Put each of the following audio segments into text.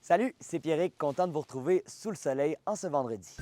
Salut, c'est Pierrick, content de vous retrouver sous le soleil en ce vendredi.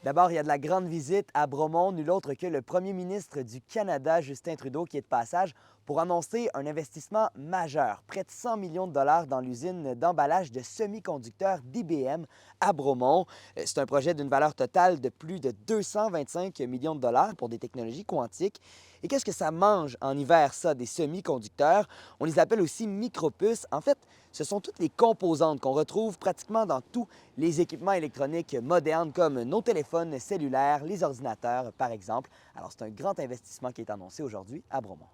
D'abord, il y a de la grande visite à Bromont, nul autre que le premier ministre du Canada, Justin Trudeau, qui est de passage pour annoncer un investissement majeur, près de 100 millions de dollars dans l'usine d'emballage de semi-conducteurs d'IBM à Bromont. C'est un projet d'une valeur totale de plus de 225 millions de dollars pour des technologies quantiques. Et qu'est-ce que ça mange en hiver, ça, des semi-conducteurs? On les appelle aussi micropuces. En fait, ce sont toutes les composantes qu'on retrouve pratiquement dans tous les équipements électroniques modernes comme nos téléphones cellulaires, les ordinateurs, par exemple. Alors, c'est un grand investissement qui est annoncé aujourd'hui à Bromont.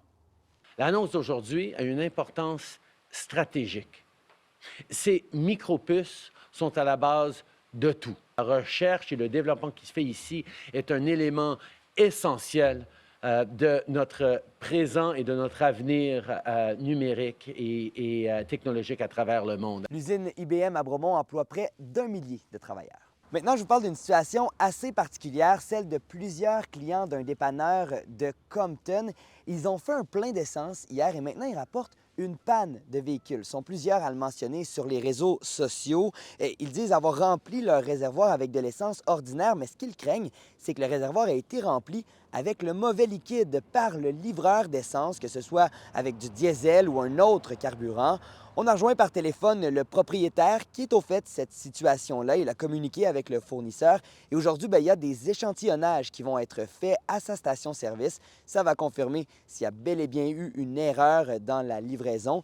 L'annonce d'aujourd'hui a une importance stratégique. Ces micropuces sont à la base de tout. La recherche et le développement qui se fait ici est un élément essentiel de notre présent et de notre avenir numérique et technologique à travers le monde. L'usine IBM à Bromont emploie près d'1 millier de travailleurs. Maintenant, je vous parle d'une situation assez particulière, celle de plusieurs clients d'un dépanneur de Compton. Ils ont fait un plein d'essence hier et maintenant ils rapportent une panne de véhicule. Ils sont plusieurs à le mentionner sur les réseaux sociaux. Ils disent avoir rempli leur réservoir avec de l'essence ordinaire, mais ce qu'ils craignent, c'est que le réservoir a été rempli avec le mauvais liquide par le livreur d'essence, que ce soit avec du diesel ou un autre carburant. On a rejoint par téléphone le propriétaire qui est au fait de cette situation-là. Il a communiqué avec le fournisseur et aujourd'hui, il y a des échantillonnages qui vont être faits à sa station-service. Ça va confirmer s'il y a bel et bien eu une erreur dans la livraison.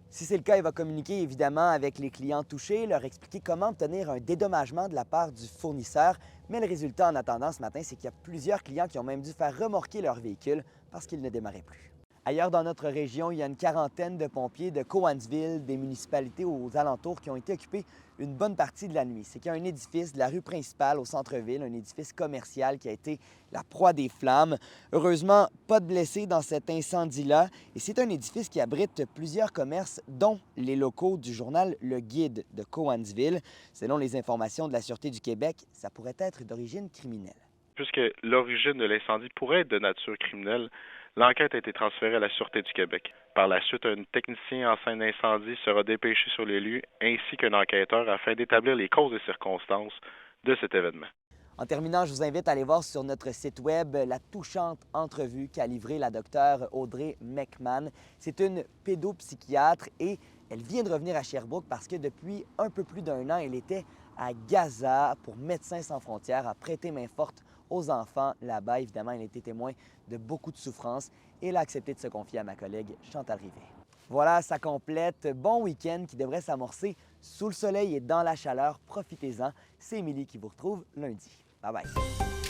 Si c'est le cas, il va communiquer évidemment avec les clients touchés, leur expliquer comment obtenir un dédommagement de la part du fournisseur. Mais le résultat en attendant ce matin, c'est qu'il y a plusieurs clients qui ont même dû faire remorquer leur véhicule parce qu'il ne démarrait plus. Ailleurs dans notre région, il y a une quarantaine de pompiers de Cowansville, des municipalités aux alentours, qui ont été occupés une bonne partie de la nuit. C'est qu'il y a un édifice de la rue principale au centre-ville, un édifice commercial qui a été la proie des flammes. Heureusement, pas de blessés dans cet incendie-là. Et c'est un édifice qui abrite plusieurs commerces, dont les locaux du journal Le Guide de Cowansville. Selon les informations de la Sûreté du Québec, ça pourrait être d'origine criminelle. Puisque l'origine de l'incendie pourrait être de nature criminelle, l'enquête a été transférée à la Sûreté du Québec. Par la suite, un technicien en scène d'incendie sera dépêché sur les lieux, ainsi qu'un enquêteur, afin d'établir les causes et circonstances de cet événement. En terminant, je vous invite à aller voir sur notre site web la touchante entrevue qu'a livrée la docteure Audrey McMahon. C'est une pédopsychiatre et elle vient de revenir à Sherbrooke parce que depuis un peu plus d'un an, elle était à Gaza pour Médecins sans frontières, à prêter main forte aux enfants là-bas. Évidemment, elle a été témoin de beaucoup de souffrances et elle a accepté de se confier à ma collègue Chantal Rivet. Voilà, ça complète. Bon week-end qui devrait s'amorcer sous le soleil et dans la chaleur. Profitez-en. C'est Émilie qui vous retrouve lundi. Bye bye.